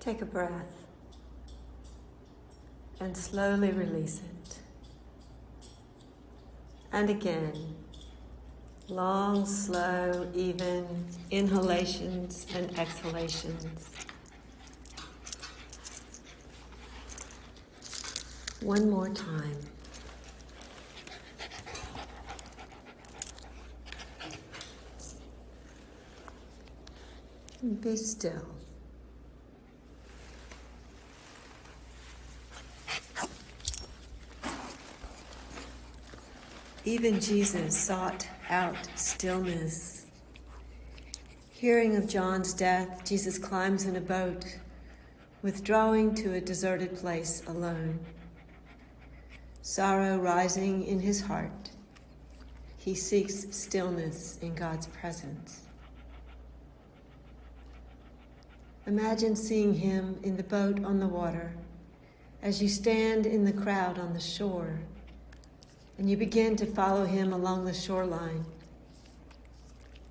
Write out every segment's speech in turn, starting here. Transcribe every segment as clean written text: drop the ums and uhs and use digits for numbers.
Take a breath and slowly release it. And again, long, slow, even inhalations and exhalations. One more time. And be still. Even Jesus sought out stillness. Hearing of John's death, Jesus climbs in a boat, withdrawing to a deserted place alone. Sorrow rising in his heart, he seeks stillness in God's presence. Imagine seeing him in the boat on the water as you stand in the crowd on the shore, and you begin to follow him along the shoreline,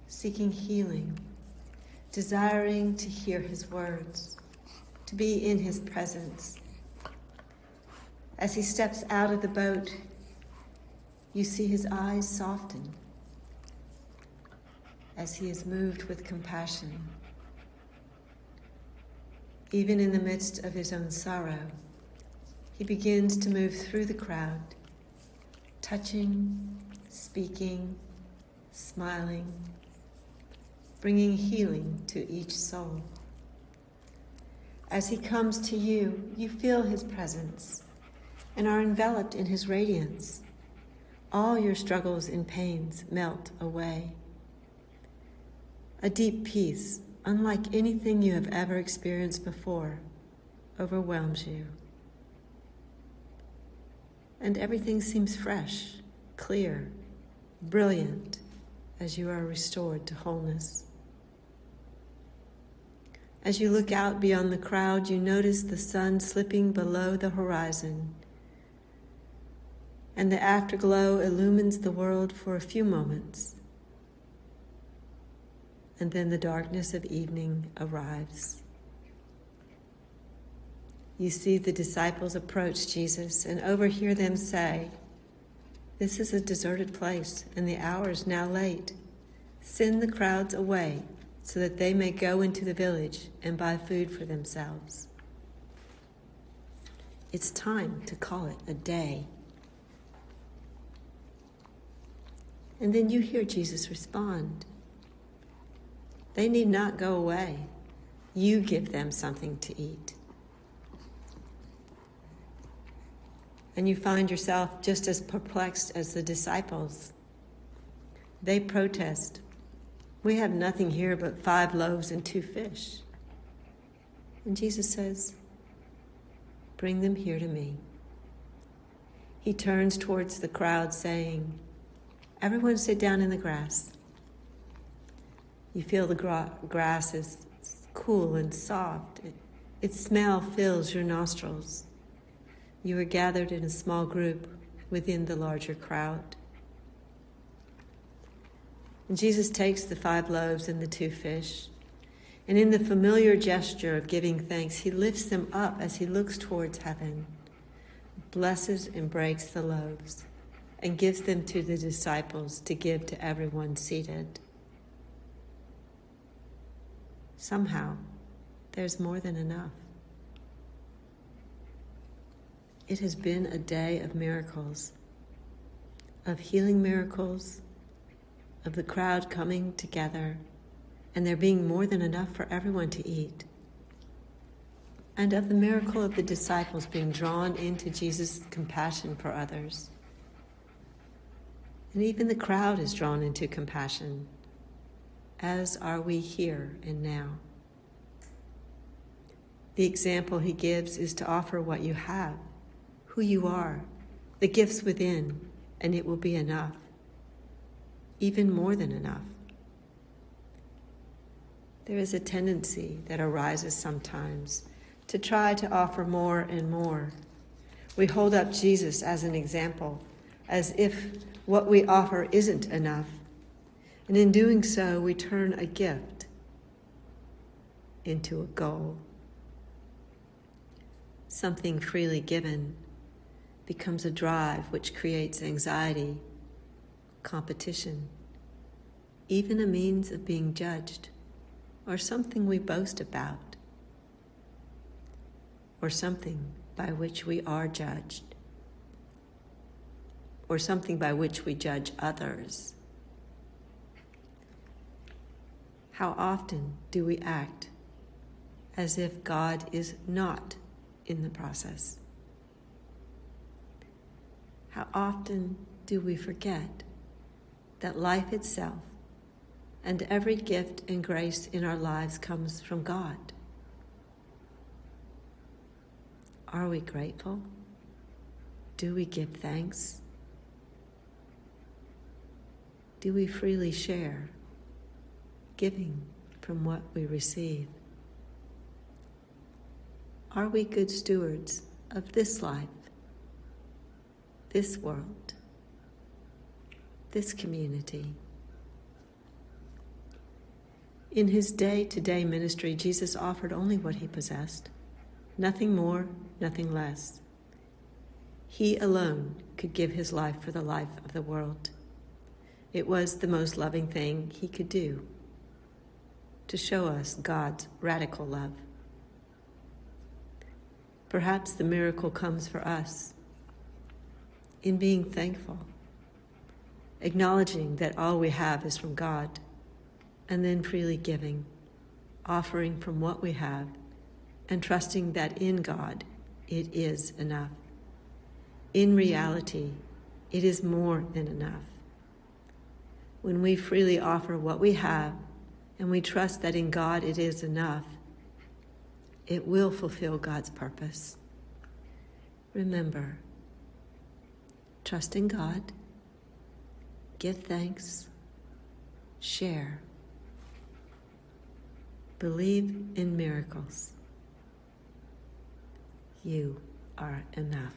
seeking healing, desiring to hear his words, to be in his presence. As he steps out of the boat, you see his eyes soften as he is moved with compassion. Even in the midst of his own sorrow, he begins to move through the crowd, touching, speaking, smiling, bringing healing to each soul. As he comes to you, you feel his presence and are enveloped in his radiance. All your struggles and pains melt away. A deep peace, unlike anything you have ever experienced before, overwhelms you. And everything seems fresh, clear, brilliant, as you are restored to wholeness. As you look out beyond the crowd, you notice the sun slipping below the horizon, and the afterglow illumines the world for a few moments. And then the darkness of evening arrives. You see the disciples approach Jesus and overhear them say, "This is a deserted place, and the hour is now late. Send the crowds away so that they may go into the village and buy food for themselves." It's time to call it a day. And then you hear Jesus respond, "They need not go away. You give them something to eat." And you find yourself just as perplexed as the disciples. They protest, "We have nothing here but 5 loaves and 2 fish. And Jesus says, "Bring them here to me." He turns towards the crowd saying, "Everyone sit down in the grass." You feel the grass is cool and soft. Its smell fills your nostrils. You are gathered in a small group within the larger crowd. And Jesus takes the 5 loaves and the 2 fish, and in the familiar gesture of giving thanks, he lifts them up as he looks towards heaven, blesses and breaks the loaves, and gives them to the disciples to give to everyone seated. Somehow, there's more than enough. It has been a day of miracles, of healing miracles, of the crowd coming together, and there being more than enough for everyone to eat, and of the miracle of the disciples being drawn into Jesus' compassion for others. And even the crowd is drawn into compassion, as are we here and now. The example he gives is to offer what you have, who you are, the gifts within, and it will be enough, even more than enough. There is a tendency that arises sometimes to try to offer more and more. We hold up Jesus as an example, as if what we offer isn't enough. And in doing so, we turn a gift into a goal. Something freely given becomes a drive which creates anxiety, competition, even a means of being judged, or something we boast about, or something by which we are judged, or something by which we judge others. How often do we act as if God is not in the process? How often do we forget that life itself and every gift and grace in our lives comes from God? Are we grateful? Do we give thanks? Do we freely share, giving from what we receive? Are we good stewards of this life, this world, this community? In his day-to-day ministry, Jesus offered only what he possessed, nothing more, nothing less. He alone could give his life for the life of the world. It was the most loving thing he could do, to show us God's radical love. Perhaps the miracle comes for us in being thankful, acknowledging that all we have is from God, and then freely giving, offering from what we have, and trusting that in God it is enough. In reality, it is more than enough. When we freely offer what we have, and we trust that in God it is enough, it will fulfill God's purpose. Remember, trust in God, give thanks, share, believe in miracles. You are enough.